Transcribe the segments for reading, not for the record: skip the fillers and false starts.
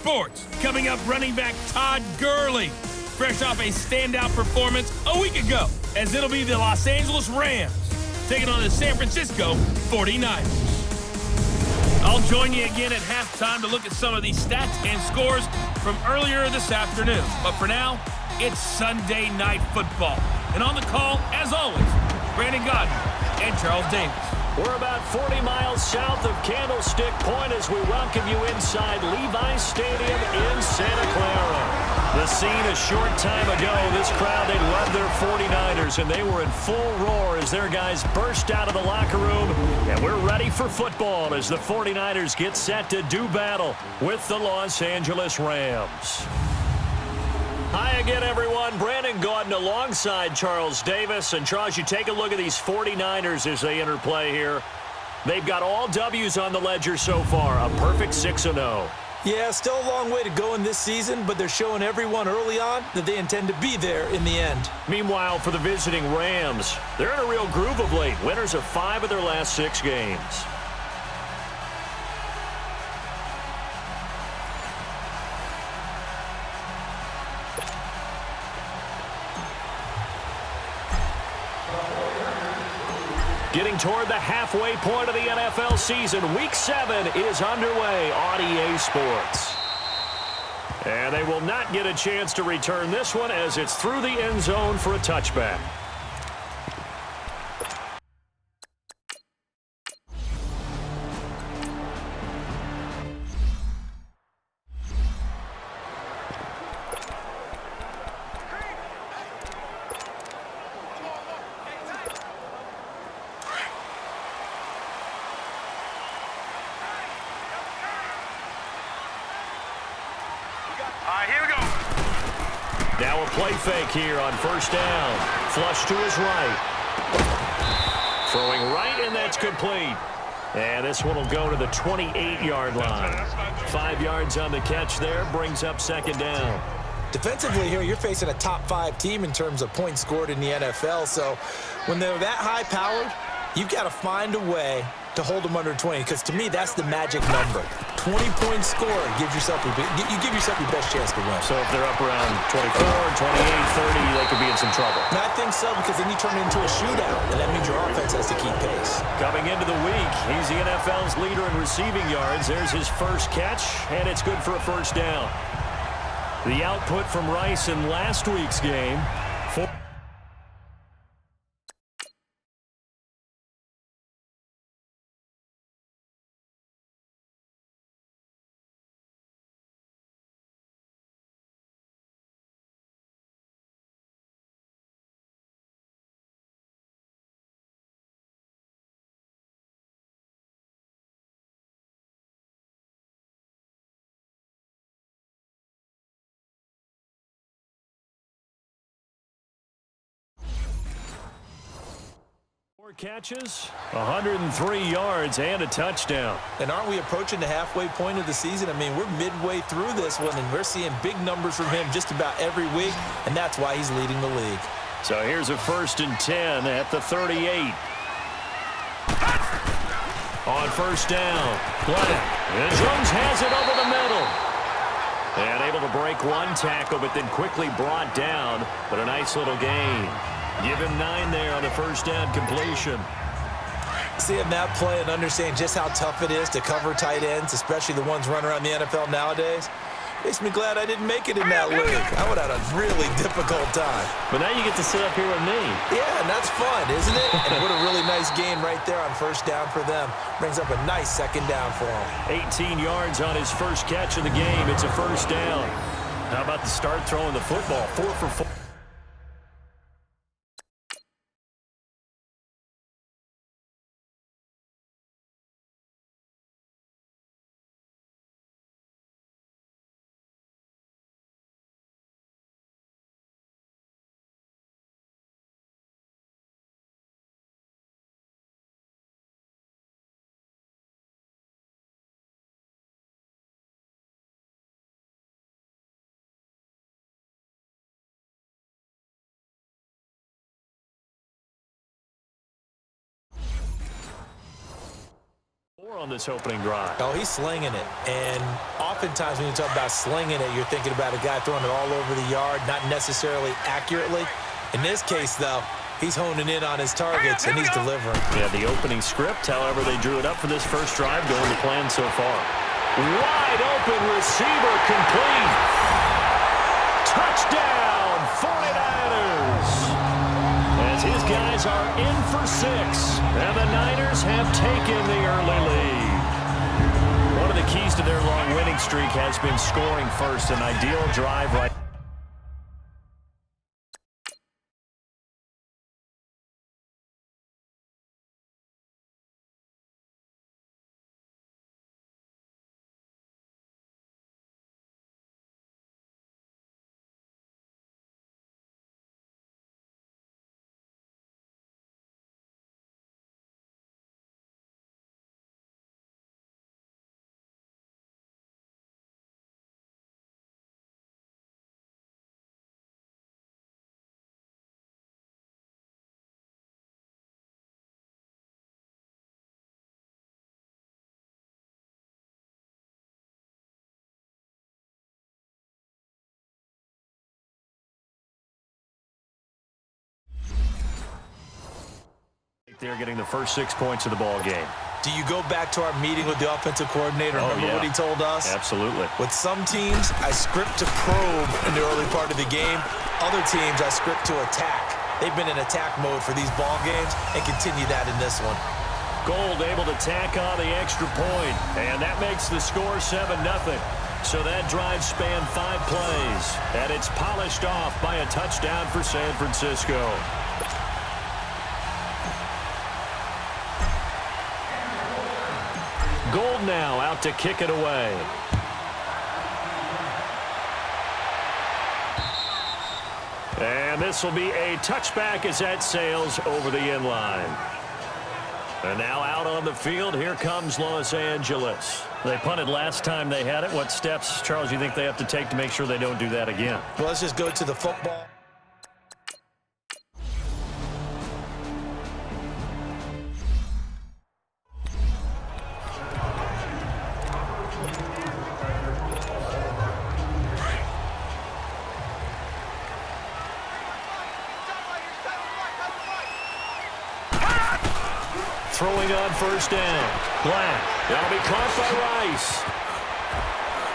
Sports. Coming up, running back Todd Gurley, fresh off a standout performance a week ago, as it'll be the Los Angeles Rams taking on the San Francisco 49ers. I'll join you again at halftime to look at some of the stats and scores from earlier this afternoon. But for now, it's Sunday Night Football. And on the call, as always, Brandon Godden and Charles Davis. We're about 40 miles south of Candlestick Point as we welcome you inside Levi's Stadium in Santa Clara. The scene a short time ago, this crowd, they loved their 49ers, and they were in full roar as their guys burst out of the locker room. And we're ready for football as the 49ers get set to do battle with the Los Angeles Rams. Hi again, everyone. Brandon Gaudin alongside Charles Davis. And, Charles, you take a look at these 49ers as they interplay here. They've got all W's on the ledger so far, a perfect 6-0. Yeah, still a long way to go in this season, but they're showing everyone early on that they intend to be there in the end. Meanwhile, for the visiting Rams, they're in a real groove of late. Winners of 5 of their last 6 games. Getting toward the halfway point of the NFL season, Week 7 is underway on EA Sports. And they will not get a chance to return this one as it's through the end zone for a touchback. Here we go. Now a play fake here on first down. Flush to his right. Throwing right, and that's complete. And this one will go to the 28-yard line. 5 yards on the catch there, brings up second down. Defensively here, you're facing a top 5 team in terms of points scored in the NFL. So when they're that high-powered, you've got to find a way to hold them under 20, because to me, that's the magic number. 20-point score gives yourself you give yourself your best chance to win. So if they're up around 24, 28, 30, they could be in some trouble. And I think so, because then you turn it into a shootout, and that means your offense has to keep pace. Coming into the week, he's the NFL's leader in receiving yards. There's his first catch, and it's good for a first down. The output from Rice in last week's game. Catches, 103 yards, and a touchdown. And aren't we approaching the halfway point of the season? I mean, we're midway through this one, and we're seeing big numbers from him just about every week, and that's why he's leading the league. So here's a 1st and 10 at the 38. On first down, Glenn. And Jones has it over the middle. And able to break one tackle, but then quickly brought down. But a nice little gain. Give him 9 there on the first down completion. Seeing that play and understanding just how tough it is to cover tight ends, especially the ones running around the NFL nowadays, makes me glad I didn't make it in that league. I would have had a really difficult time. But now you get to sit up here with me. Yeah, and that's fun, isn't it? And what a really nice gain right there on first down for them. Brings up a nice second down for him. 18 yards on his first catch of the game. It's a first down. How about the start throwing the football? 4 for 4. on this opening drive. Oh, he's slinging it. And oftentimes when you talk about slinging it, you're thinking about a guy throwing it all over the yard, not necessarily accurately. In this case, though, he's honing in on his targets, and he's delivering. Yeah, the opening script, however, they drew it up for this first drive, going to plan so far. Wide open receiver complete. Touchdown, 49ers. As his guys are in for 6, and the Niners have taken the early lead. One of the keys to their long winning streak has been scoring first, an ideal drive right. They're getting the first 6 points of the ball game. Do you go back to our meeting with the offensive coordinator? Remember what he told us? Absolutely. With some teams, I script to probe in the early part of the game. Other teams, I script to attack. They've been in attack mode for these ball games and continue that in this one. Gold able to tack on the extra point, and that makes the score 7-0. So that drive spanned 5 plays, and it's polished off by a touchdown for San Francisco. Gold now out to kick it away. And this will be a touchback as that sails over the end line. And now out on the field, here comes Los Angeles. They punted last time they had it. What steps, Charles, you think they have to take to make sure they don't do that again? Well, let's just go to the football. Throwing on first down. Black. That'll be caught by Rice.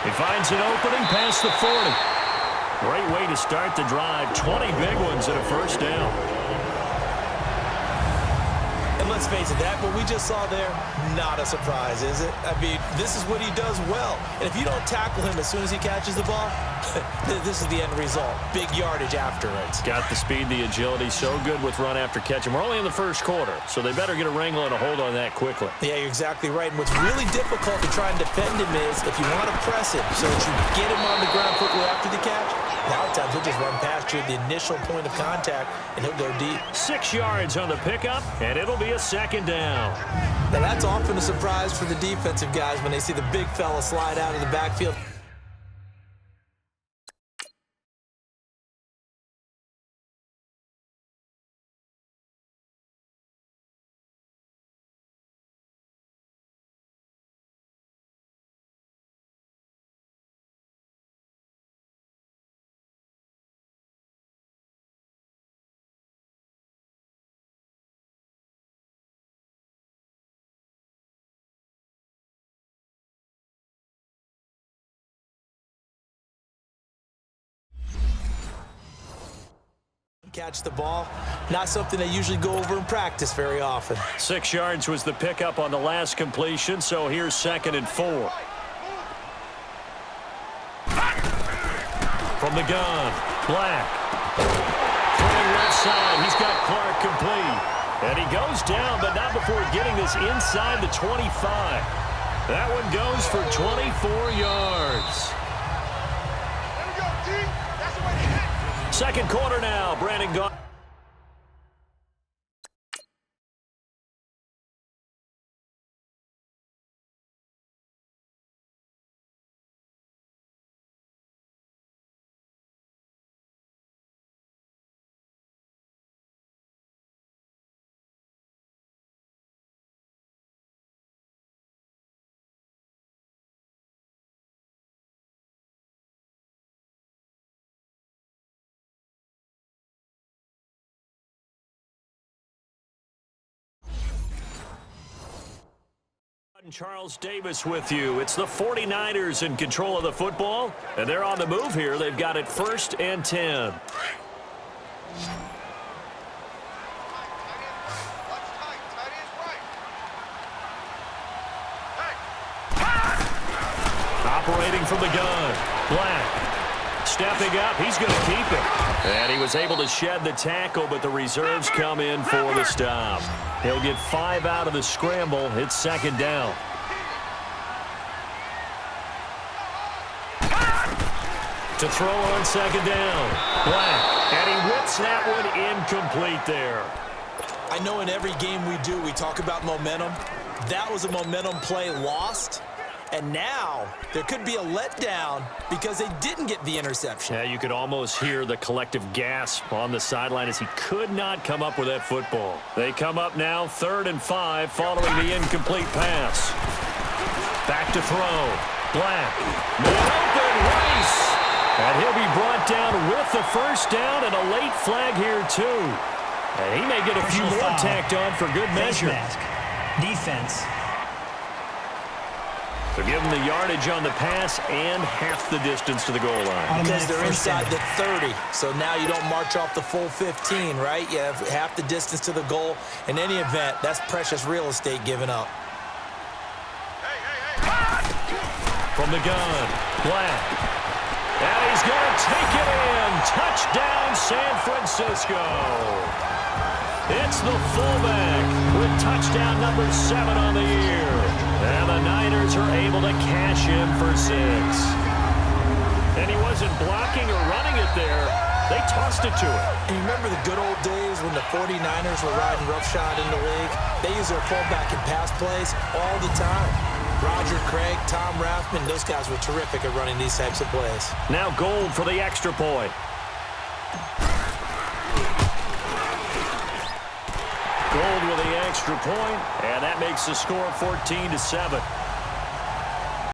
He finds an opening past the 40. Great way to start the drive. 20 big ones and a first down. And let's face it, that what we just saw there, not a surprise, is it? I mean, this is what he does well. And if you don't tackle him as soon as he catches the ball, this is the end result. Big yardage after it. Got the speed, the agility, so good with run after catch. And we're only in the first quarter, so they better get a wrangle and a hold on that quickly. Yeah, you're exactly right. And what's really difficult to try and defend him is if you want to press him so that you get him on the ground quickly after the catch, a lot of times he'll just run past you at the initial point of contact, and he'll go deep. 6 yards on the pickup, and it'll be a second down. Now, that's often a surprise for the defensive guys when they see the big fella slide out of the backfield. Catch the ball. Not something they usually go over in practice very often. 6 yards was the pickup on the last completion, so here's 2nd and 4. From the gun, Black. Throwing left side, he's got Clark complete. And he goes down, but not before getting this inside the 25. That one goes for 24 yards. Second quarter now, Brandon Gaudin. Charles Davis with you. It's the 49ers in control of the football, and they're on the move here. They've got it 1st and 10. Operating from the gun, Black. Stepping up, he's going to keep it. And he was able to shed the tackle, but the reserves come in for the stop. He'll get 5 out of the scramble. It's 2nd down. To throw on 2nd down, Black. And he whips that one incomplete there. I know in every game we do, we talk about momentum. That was a momentum play lost. And now there could be a letdown because they didn't get the interception. Yeah, you could almost hear the collective gasp on the sideline as he could not come up with that football. They come up now 3rd and 5 following the incomplete pass. Back to throw. Black. Open race. And he'll be brought down with the 1st down and a late flag here too. And he may get a few more tacked on for good measure. Defense. They're giving the yardage on the pass and half the distance to the goal line. Because they're inside the 30, so now you don't march off the full 15, right? You have half the distance to the goal. In any event, that's precious real estate given up. From the gun, Black. And he's going to take it in. Touchdown, San Francisco. It's the fullback with touchdown number 7 on the year. And the Niners are able to cash in for 6. And he wasn't blocking or running it there. They tossed it to him. And you remember the good old days when the 49ers were riding roughshod in the league? They use their fullback in pass plays all the time. Roger Craig, Tom Rathman, those guys were terrific at running these types of plays. Now Gold for the extra point. Gold with the extra point, and that makes the score 14-7.